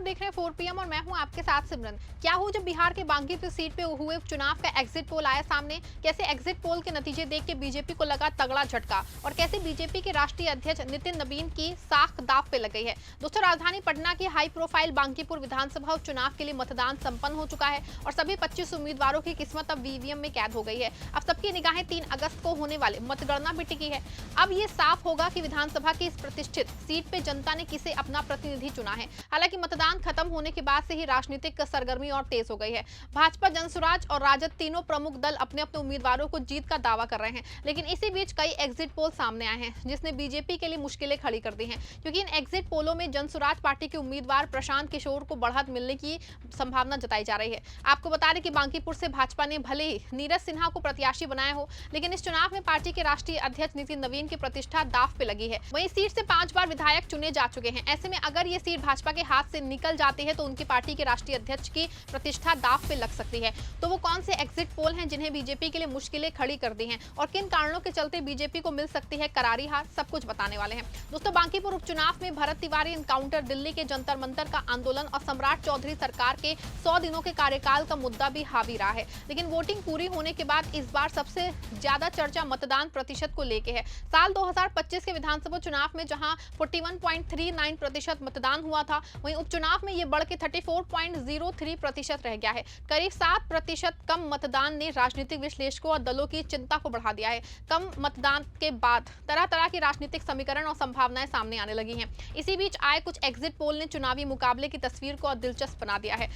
देख रहे हैं 4 PM और मैं हूं आपके साथ सिमरन। क्या हो जब बिहार के बांकीपुर सीट पे हुए उपचुनाव का एग्जिट पोल आया सामने, कैसे एग्जिट पोल के नतीजे देख के बीजेपी को लगा तगड़ा झटका और कैसे बीजेपी के राष्ट्रीय अध्यक्ष नितिन नवीन की साख दांव पे लग गई है। दोस्तों, राजधानी पटना के हाई प्रोफाइल बांकीपुर विधानसभा उपचुनाव के लिए मतदान संपन्न हो चुका है और सभी 25 उम्मीदवारों की किस्मत अब ईवीएम में कैद हो गई है। अब सबकी निगाहें 3 अगस्त को होने वाले मतगणना पे टिकी है। अब ये साफ होगा कि विधानसभा की इस प्रतिष्ठित सीट पे जनता ने किसे अपना प्रतिनिधि चुना है। हालांकि मतदान खत्म होने के बाद से ही राजनीतिक सरगर्मी और तेज हो गई है। भाजपा, जनसुराज और राजद तीनों प्रमुख दल अपने अपने उम्मीदवारों को जीत का दावा कर रहे हैं, लेकिन इसी बीच कई एग्जिट पोल सामने आए हैं जिसने बीजेपी के लिए मुश्किलें खड़ी कर दी हैं, क्योंकि इन एग्जिट पोलों में जनसुराज पार्टी के उम्मीदवार प्रशांत किशोर को बढ़त मिलने की संभावना जताई जा रही है। आपको बता दें कि बांकीपुर से भाजपा ने भले ही नीरज सिन्हा को प्रत्याशी बनाया हो, लेकिन इस चुनाव में पार्टी के राष्ट्रीय अध्यक्ष नितिन नवीन की प्रतिष्ठा दांव पे लगी है। वहीं सीट से 5 बार विधायक चुने जा चुके हैं। ऐसे में अगर ये सीट भाजपा के हाथ से निकल जाती है तो उनकी पार्टी के राष्ट्रीय अध्यक्ष की प्रतिष्ठा दांव पे लग सकती है। तो वो कौन से एग्जिट पोल हैं जिन्हें बीजेपी के लिए मुश्किलें खड़ी कर दी हैं और किन कारणों के चलते बीजेपी को मिल सकती है करारी हार, सब कुछ बताने वाले हैं। दोस्तों, बांकीपुर उपचुनाव में भरत तिवारी एनकाउंटर, दिल्ली के जंतर मंतर का आंदोलन और सम्राट चौधरी सरकार के 100 दिनों के कार्यकाल का मुद्दा भी हावी रहा है। लेकिन वोटिंग पूरी होने के बाद इस बार सबसे ज्यादा चर्चा मतदान प्रतिशत को लेकर है। साल 2025 के विधानसभा चुनाव में जहां 41.39% मतदान हुआ था, वहीं उपचुनाव में ये बढ़ के 34.03% रह गया है। करीब 7% कम मतदान ने राजनीतिक विश्लेषकों और दलों की चिंता को बढ़ा दिया है। कम मतदान के बाद तरह तरह के राजनीतिक समीकरण और संभावनाएं सामने आने लगी हैं। इसी बीच आए कुछ एग्जिट पोल ने चुनावी मुकाबले की तस्वीर को और दिलचस्प बना दिया है।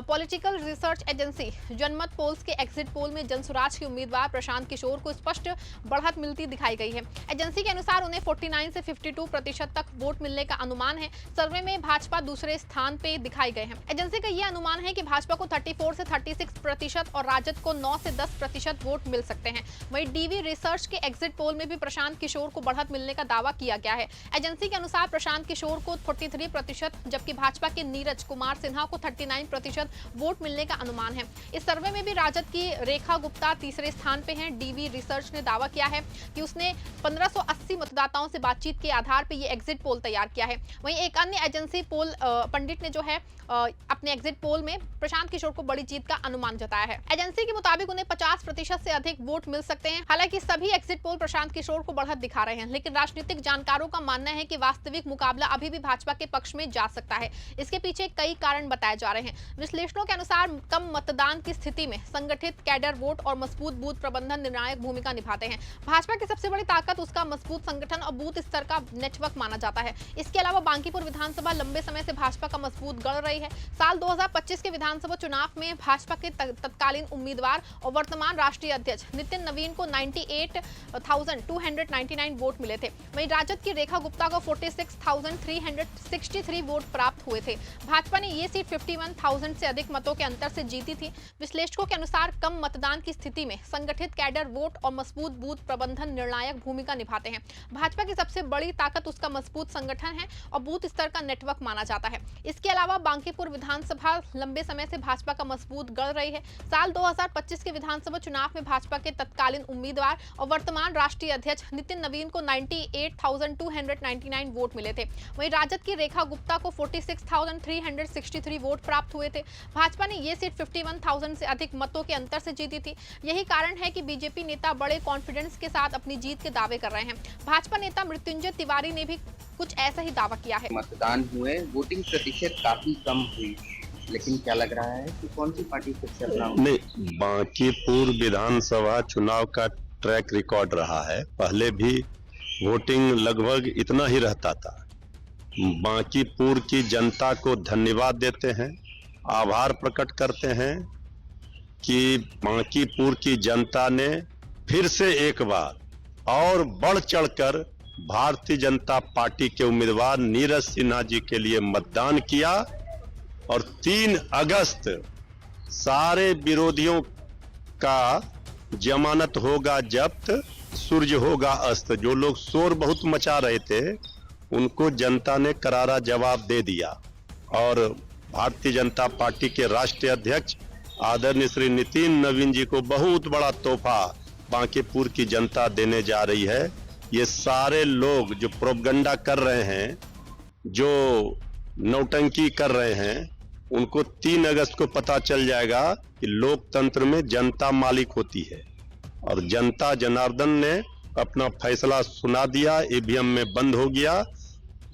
पॉलिटिकल रिसर्च एजेंसी जनमत पोल्स के एग्जिट पोल में जनसुराज के उम्मीदवार प्रशांत किशोर को स्पष्ट बढ़त मिलती दिखाई गई है। एजेंसी के अनुसार उन्हें 49 से 52% तक वोट मिलने का अनुमान है। सर्वे में भाजपा दूसरे स्थान पे दिखाई गए हैं। एजेंसी का यह अनुमान है कि भाजपा को 34 से 36% और राजद को 9 से 10% वोट मिल सकते हैं। वहीं डीवी रिसर्च के एग्जिट पोल में भी प्रशांत किशोर को बढ़त मिलने का दावा किया गया है। एजेंसी के अनुसार प्रशांत किशोर को 43%, जबकि भाजपा के नीरज कुमार सिन्हा को 39% वोट मिलने का अनुमान है। इस सर्वे में भी राजद की रेखा गुप्ता तीसरे स्थान पे हैं। डीवी रिसर्च ने दावा किया है कि उसने 1580 मतदाताओं से बातचीत के आधार पर यह एग्जिट पोल तैयार किया है। वहीं एक अन्य एजेंसी पोल पंडित ने जो है अपने एग्जिट पोल में प्रशांत किशोर को बड़ी जीत का अनुमान जताया है। एजेंसी के मुताबिक उन्हें 50% से अधिक वोट मिल सकते हैं। हालांकि सभी एग्जिट पोल प्रशांत किशोर को बढ़त दिखा रहे हैं, लेकिन राजनीतिक जानकारों का मानना है कि वास्तविक मुकाबला अभी भी भाजपा के पक्ष में जा सकता है। इसके पीछे कई कारण बताए जा रहे हैं। विश्लेषकों के अनुसार कम मतदान की स्थिति में संगठित कैडर वोट और मजबूत बूथ प्रबंधन निर्णायक भूमिका निभाते हैं। भाजपा की सबसे बड़ी ताकत उसका मजबूत संगठन और बूथ स्तर का नेटवर्क माना जाता है। इसके अलावा बांकीपुर विधानसभा लंबे समय से भाजपा का मजबूत गढ़ रही है। साल 2025 के विधानसभा चुनाव में भाजपा के तत्कालीन उम्मीदवार और वर्तमान राष्ट्रीय अध्यक्ष नितिन नवीन को 98,299 वोट मिले थे। वहीं राजद की रेखा गुप्ता को 46,363 वोट प्राप्त हुए थे। भाजपा ने ये सीट 51,000 से अधिक मतों के अंतर से जीती थी। विश्लेषकों के अनुसार कम मतदान की स्थिति में संगठित कैडर वोट और मजबूत बूथ प्रबंधन निर्णायक भूमिका निभाते हैं। भाजपा की सबसे बड़ी ताकत उसका मजबूत संगठन है और बूथ स्तर का नेटवर्क माना जाता है। इसके अलावा बांकीपुर विधानसभा लंबे समय से भाजपा का मजबूत गढ़ रही है। साल 2025 के विधानसभा चुनाव में भाजपा के तत्कालीन उम्मीदवार और वर्तमान राष्ट्रीय अध्यक्ष नितिन नवीन को 98,299 वोट मिले थे। वहीं राजद की रेखा गुप्ता को 46,363 वोट प्राप्त हुए थे। भाजपा ने ये सीट 51,000 से अधिक मतों के अंतर से जीती थी। यही कारण है कि बीजेपी नेता बड़े कॉन्फिडेंस के साथ अपनी जीत के दावे कर रहे हैं। भाजपा नेता मृत्युंजय तिवारी ने भी कुछ ऐसा ही दावा किया है। मतदान हुए, वोटिंग प्रतिशत काफी कम हुई, लेकिन क्या लग रहा है कि कौन सी पार्टी फिर चल रहा है? नहीं, बांकीपुर विधानसभा चुनाव का ट्रैक रिकॉर्ड रहा है। पहले भी वोटिंग लगभग इतना ही रहता था। बांकीपुर की जनता को धन्यवाद देते हैं, आभार प्रकट करते हैं कि बांकीपुर की जनता ने फिर से एक बार और बढ़ चढ़कर भारतीय जनता पार्टी के उम्मीदवार नीरज सिन्हा जी के लिए मतदान किया और 3 अगस्त सारे विरोधियों का जमानत होगा जब्त, सूर्य होगा अस्त। जो लोग शोर बहुत मचा रहे थे उनको जनता ने करारा जवाब दे दिया और भारतीय जनता पार्टी के राष्ट्रीय अध्यक्ष आदरणीय श्री नितिन नवीन जी को बहुत बड़ा तोहफा बांकीपुर की जनता देने जा रही है। ये सारे लोग जो प्रोपगंडा कर रहे हैं, जो नौटंकी कर रहे हैं उनको 3 अगस्त को पता चल जाएगा कि लोकतंत्र में जनता मालिक होती है और जनता जनार्दन ने अपना फैसला सुना दिया। ईवीएम में बंद हो गया।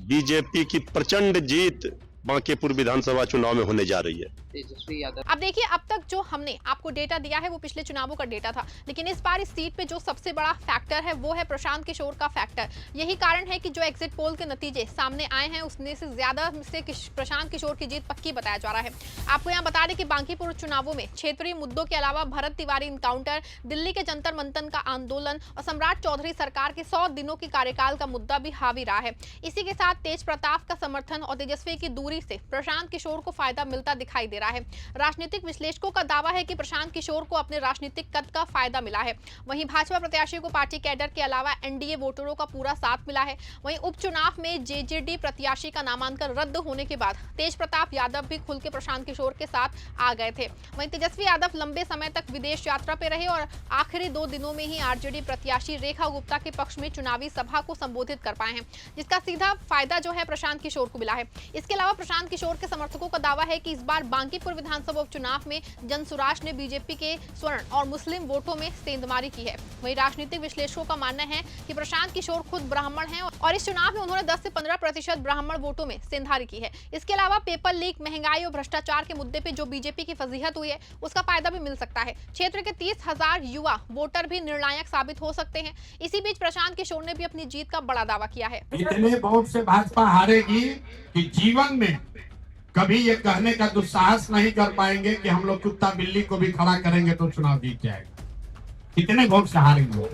बीजेपी की प्रचंड जीत बांकीपुर विधानसभा चुनाव में होने जा रही है। तेजस्वी यादव अब देखिए, अब तक जो हमने आपको डेटा दिया है वो पिछले चुनावों का डेटा था, लेकिन इस बार इस सीट पे जो सबसे बड़ा फैक्टर है वो है प्रशांत किशोर का फैक्टर। यही कारण है कि जो एग्जिट पोल के नतीजे सामने आए हैं उसमें से ज्यादा से प्रशांत किशोर की जीत पक्की बताया जा रहा है। आपको यहाँ बता दें कि बांकीपुर चुनावों में क्षेत्रीय मुद्दों के अलावा भरत तिवारी इनकाउंटर, दिल्ली के जंतर मंतर का आंदोलन और सम्राट चौधरी सरकार के 100 दिनों के कार्यकाल का मुद्दा भी हावी रहा है। इसी के साथ तेज प्रताप का समर्थन और तेजस्वी की दूरी से प्रशांत किशोर को फायदा मिलता दिखाई दे रहा है। राजनीतिक विश्लेषकों का दावा है कि प्रशांत किशोर को अपने राजनीतिक कद का फायदा मिला है। वहीं भाजपा प्रत्याशी को पार्टी कैडर के अलावा एनडीए वोटरों का पूरा साथ मिला है। वहीं उपचुनाव में जेजेडी प्रत्याशी का नामांकन रद्द होने के बाद तेज प्रताप यादव भी खुल के प्रशांत किशोर के साथ आ गए थे। वहीं तेजस्वी यादव लंबे समय तक विदेश यात्रा पे रहे और आखिरी 2 दिनों में ही आरजेडी प्रत्याशी रेखा गुप्ता के पक्ष में चुनावी सभा को संबोधित कर पाए हैं, जिसका सीधा फायदा जो है प्रशांत किशोर को मिला है। इसके अलावा प्रशांत किशोर के समर्थकों का दावा है कि इस बार बांकीपुर विधानसभा उपचुनाव में जनसुराज ने बीजेपी के स्वर्ण और मुस्लिम वोटों में सेंधमारी की है। वहीं राजनीतिक विश्लेषकों का मानना है कि प्रशांत किशोर खुद ब्राह्मण हैं और इस चुनाव में उन्होंने 10 से 15% ब्राह्मण वोटों में सेंधारी की है। इसके अलावा पेपर लीक, महंगाई और भ्रष्टाचार के मुद्दे पे जो बीजेपी की फजीहत हुई है उसका फायदा भी मिल सकता है। क्षेत्र के 30,000 युवा वोटर भी निर्णायक साबित हो सकते हैं। इसी बीच प्रशांत किशोर ने भी अपनी जीत का बड़ा दावा किया है। इतने वोट से भाजपा हारेगी कि जीवन में कभी ये कहने का दुस्साहस नहीं कर पाएंगे कि हम लोग कुत्ता बिल्ली को भी खड़ा करेंगे तो चुनाव जीत जाएगा। कितने वोट से हारेंगे?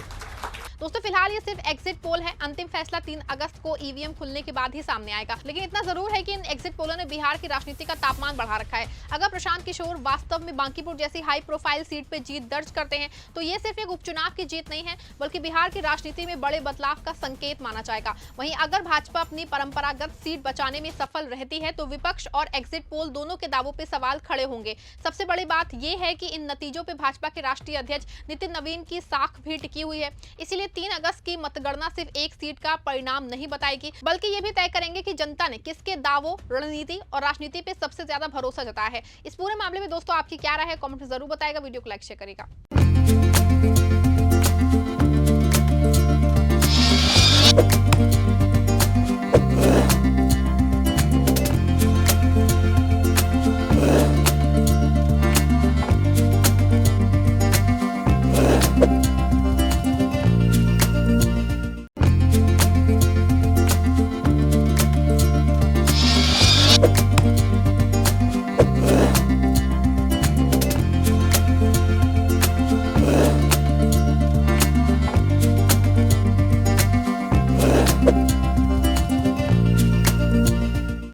दोस्तों फिलहाल ये सिर्फ एग्जिट पोल है। अंतिम फैसला 3 अगस्त को ईवीएम खुलने के बाद ही सामने आएगा। लेकिन इतना जरूर है कि इन एग्जिट पोलों ने बिहार की राजनीति का तापमान बढ़ा रखा है। अगर प्रशांत किशोर वास्तव में बांकीपुर जैसी हाई प्रोफाइल सीट पे जीत दर्ज करते हैं तो ये सिर्फ एक उपचुनाव की जीत नहीं है, बल्कि बिहार की राजनीति में बड़े बदलाव का संकेत माना जाएगा। वहीं अगर भाजपा अपनी परंपरागत सीट बचाने में सफल रहती है तो विपक्ष और एग्जिट पोल दोनों के दावों पे सवाल खड़े होंगे। सबसे बड़ी बात यह है कि इन नतीजों पे भाजपा के राष्ट्रीय अध्यक्ष नितिन नवीन की साख भी टिकी हुई है। इसीलिए 3 अगस्त की मतगणना सिर्फ एक सीट का परिणाम नहीं बताएगी, बल्कि ये भी तय करेंगे कि जनता ने किसके दावों, रणनीति और राजनीति पे सबसे ज्यादा भरोसा जताया है। इस पूरे मामले में दोस्तों आपकी क्या राय है, कमेंट में जरूर बताएगा। वीडियो को लाइक शेयर करेगा।